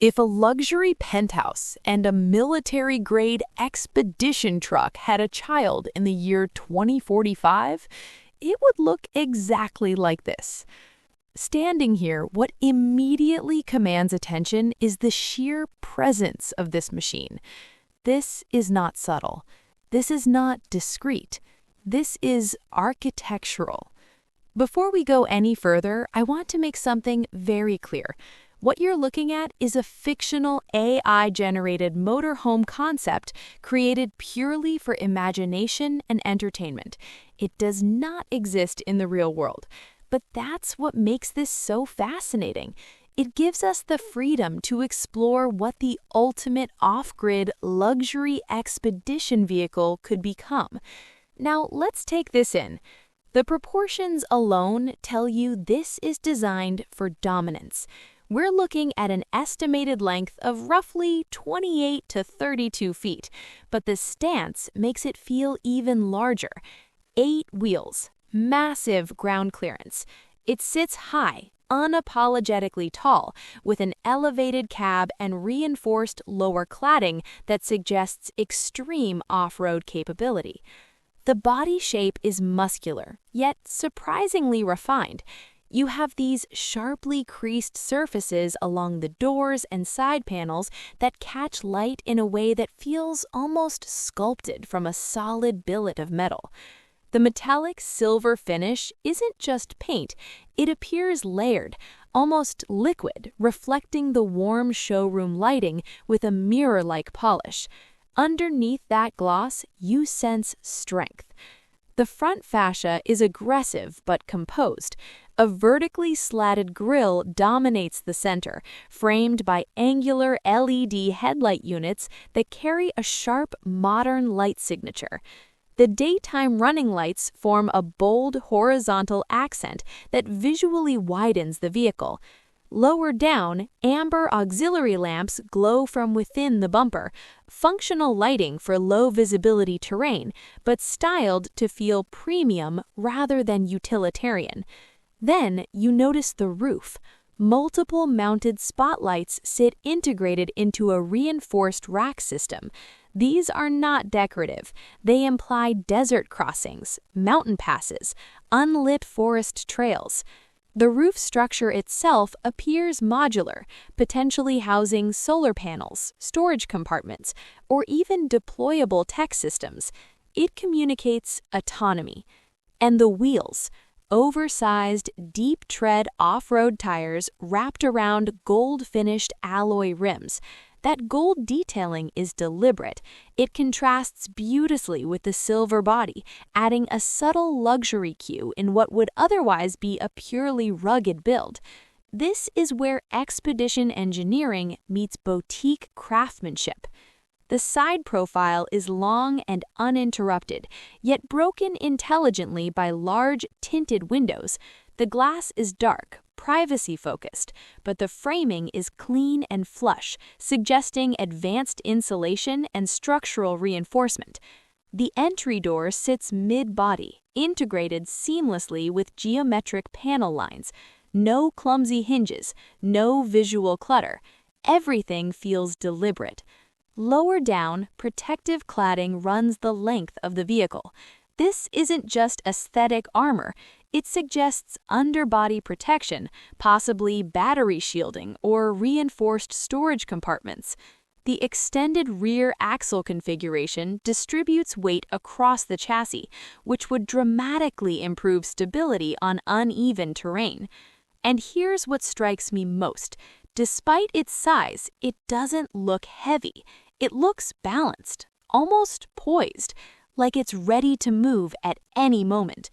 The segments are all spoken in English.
If a luxury penthouse and a military-grade expedition truck had a child in the year 2045, it would look exactly like this. Standing here, what immediately commands attention is the sheer presence of this machine. This is not subtle. This is not discreet. This is architectural. Before we go any further, I want to make something very clear. What you're looking at is a fictional AI-generated motorhome concept created purely for imagination and entertainment. It does not exist in the real world. But that's what makes this so fascinating. It gives us the freedom to explore what the ultimate off-grid luxury expedition vehicle could become. Now, let's take this in. The proportions alone tell you this is designed for dominance. We're looking at an estimated length of roughly 28 to 32 feet, but the stance makes it feel even larger. 8 wheels, massive ground clearance. It sits high, unapologetically tall, with an elevated cab and reinforced lower cladding that suggests extreme off-road capability. The body shape is muscular, yet surprisingly refined. You have these sharply creased surfaces along the doors and side panels that catch light in a way that feels almost sculpted from a solid billet of metal. The metallic silver finish isn't just paint, it appears layered, almost liquid, reflecting the warm showroom lighting with a mirror-like polish. Underneath that gloss, you sense strength. The front fascia is aggressive but composed. A vertically slatted grille dominates the center, framed by angular LED headlight units that carry a sharp, modern light signature. The daytime running lights form a bold horizontal accent that visually widens the vehicle. Lower down, amber auxiliary lamps glow from within the bumper, functional lighting for low-visibility terrain, but styled to feel premium rather than utilitarian. Then you notice the roof. Multiple mounted spotlights sit integrated into a reinforced rack system. These are not decorative. They imply desert crossings, mountain passes, unlit forest trails. The roof structure itself appears modular, potentially housing solar panels, storage compartments, or even deployable tech systems. It communicates autonomy. And the wheels, oversized, deep-tread off-road tires wrapped around gold-finished alloy rims. That gold detailing is deliberate. It contrasts beautifully with the silver body, adding a subtle luxury cue in what would otherwise be a purely rugged build. This is where expedition engineering meets boutique craftsmanship. The side profile is long and uninterrupted, yet broken intelligently by large, tinted windows. The glass is dark, privacy-focused, but the framing is clean and flush, suggesting advanced insulation and structural reinforcement. The entry door sits mid-body, integrated seamlessly with geometric panel lines. No clumsy hinges, no visual clutter. Everything feels deliberate. Lower down, protective cladding runs the length of the vehicle. This isn't just aesthetic armor. It suggests underbody protection, possibly battery shielding or reinforced storage compartments. The extended rear axle configuration distributes weight across the chassis, which would dramatically improve stability on uneven terrain. And here's what strikes me most. Despite its size, it doesn't look heavy. It looks balanced, almost poised, like it's ready to move at any moment.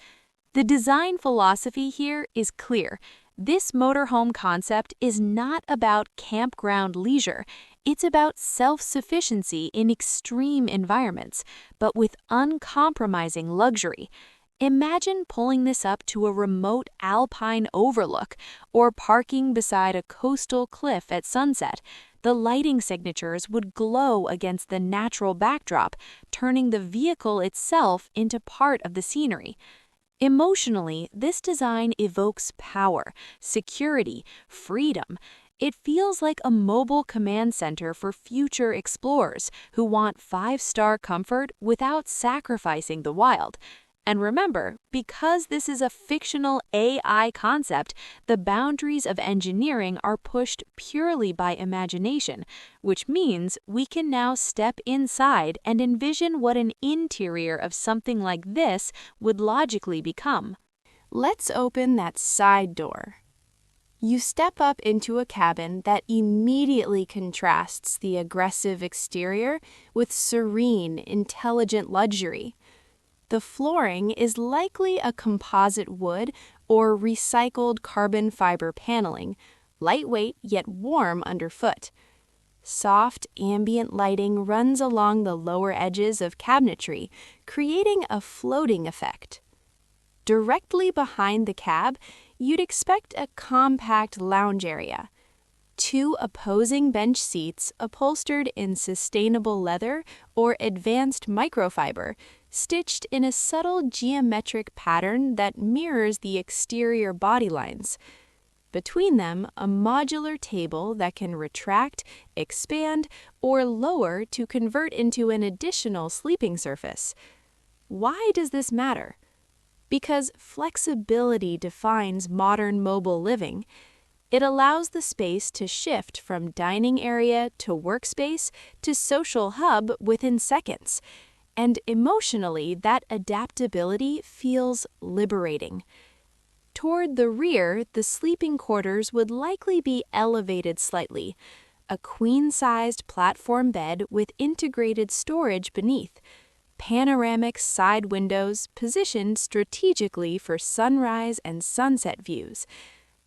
The design philosophy here is clear. This motorhome concept is not about campground leisure. It's about self-sufficiency in extreme environments, but with uncompromising luxury. Imagine pulling this up to a remote alpine overlook or parking beside a coastal cliff at sunset. The lighting signatures would glow against the natural backdrop, turning the vehicle itself into part of the scenery. Emotionally, this design evokes power, security, freedom. It feels like a mobile command center for future explorers who want five-star comfort without sacrificing the wild. And remember, because this is a fictional AI concept, the boundaries of engineering are pushed purely by imagination, which means we can now step inside and envision what an interior of something like this would logically become. Let's open that side door. You step up into a cabin that immediately contrasts the aggressive exterior with serene, intelligent luxury. The flooring is likely a composite wood or recycled carbon fiber paneling, lightweight yet warm underfoot. Soft ambient lighting runs along the lower edges of cabinetry, creating a floating effect. Directly behind the cab, you'd expect a compact lounge area. Two opposing bench seats upholstered in sustainable leather or advanced microfiber, stitched in a subtle geometric pattern that mirrors the exterior body lines. Between them, a modular table that can retract, expand, or lower to convert into an additional sleeping surface. Why does this matter? Because flexibility defines modern mobile living. It allows the space to shift from dining area to workspace to social hub within seconds. And emotionally, that adaptability feels liberating. Toward the rear, the sleeping quarters would likely be elevated slightly. A queen-sized platform bed with integrated storage beneath. Panoramic side windows positioned strategically for sunrise and sunset views.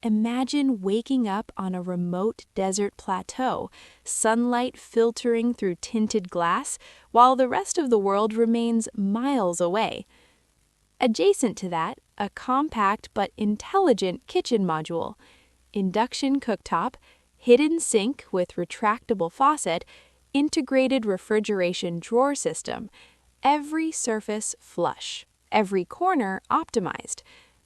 Imagine waking up on a remote desert plateau, sunlight filtering through tinted glass, while the rest of the world remains miles away. Adjacent to that, a compact but intelligent kitchen module, induction cooktop, hidden sink with retractable faucet, integrated refrigeration drawer system, every surface flush, every corner optimized.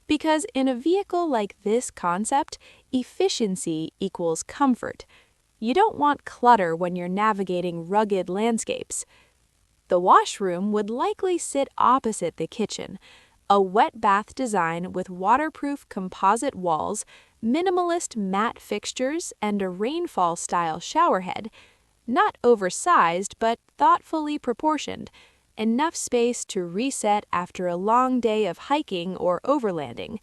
Because in a vehicle like this concept, efficiency equals comfort. You don't want clutter when you're navigating rugged landscapes. The washroom would likely sit opposite the kitchen, a wet bath design with waterproof composite walls, minimalist matte fixtures, and a rainfall-style showerhead. Not oversized, but thoughtfully proportioned. Enough space to reset after a long day of hiking or overlanding.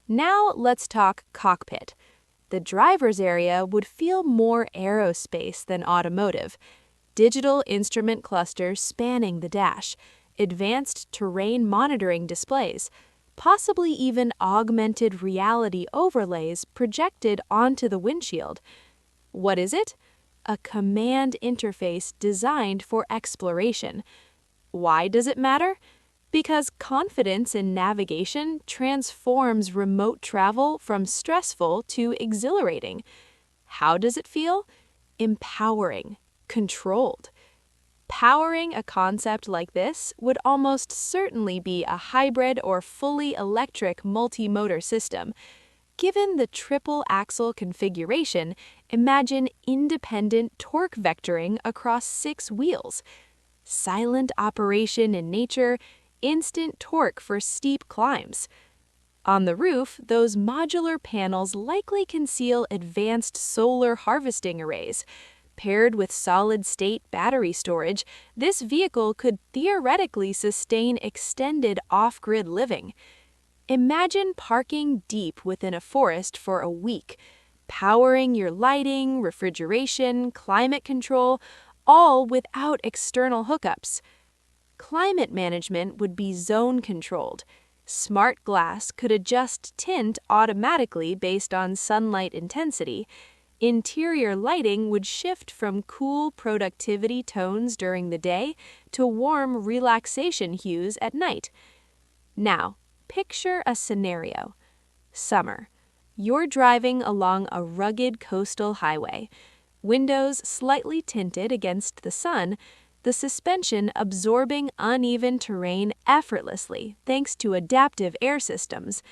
Now let's talk cockpit. The driver's area would feel more aerospace than automotive. Digital instrument clusters spanning the dash, advanced terrain monitoring displays, possibly even augmented reality overlays projected onto the windshield. What is it? A command interface designed for exploration. Why does it matter? Because confidence in navigation transforms remote travel from stressful to exhilarating. How does it feel? Empowering, controlled. Powering a concept like this would almost certainly be a hybrid or fully electric multi-motor system. Given the triple-axle configuration, imagine independent torque vectoring across 6 wheels. Silent operation in nature, instant torque for steep climbs. On the roof, those modular panels likely conceal advanced solar harvesting arrays. Paired with solid-state battery storage, this vehicle could theoretically sustain extended off-grid living. Imagine parking deep within a forest for a week, powering your lighting, refrigeration, climate control, all without external hookups. Climate management would be zone-controlled. Smart glass could adjust tint automatically based on sunlight intensity. Interior lighting would shift from cool productivity tones during the day to warm relaxation hues at night. Now, picture a scenario. Summer. You're driving along a rugged coastal highway. Windows slightly tinted against the sun, the suspension absorbing uneven terrain effortlessly thanks to adaptive air systems.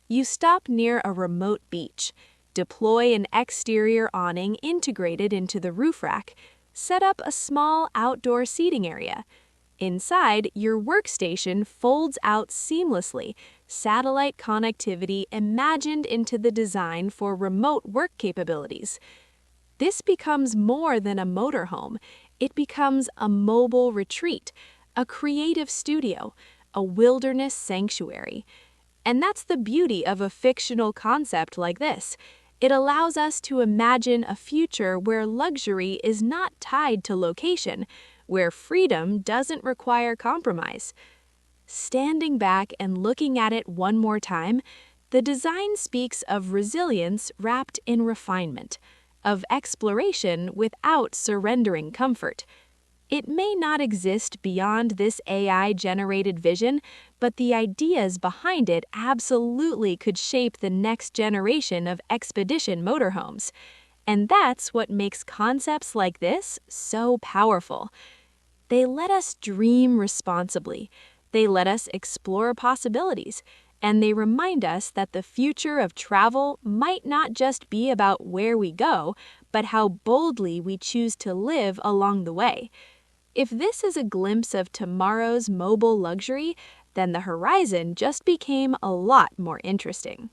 You stop near a remote beach. Deploy an exterior awning integrated into the roof rack. Set up a small outdoor seating area. Inside, your workstation folds out seamlessly, satellite connectivity imagined into the design for remote work capabilities. This becomes more than a motorhome. It becomes a mobile retreat, a creative studio, a wilderness sanctuary. And that's the beauty of a fictional concept like this. It allows us to imagine a future where luxury is not tied to location, where freedom doesn't require compromise. Standing back and looking at it one more time, the design speaks of resilience wrapped in refinement, of exploration without surrendering comfort. It may not exist beyond this AI-generated vision, but the ideas behind it absolutely could shape the next generation of expedition motorhomes. And that's what makes concepts like this so powerful. They let us dream responsibly, they let us explore possibilities, and they remind us that the future of travel might not just be about where we go, but how boldly we choose to live along the way. If this is a glimpse of tomorrow's mobile luxury, then the horizon just became a lot more interesting.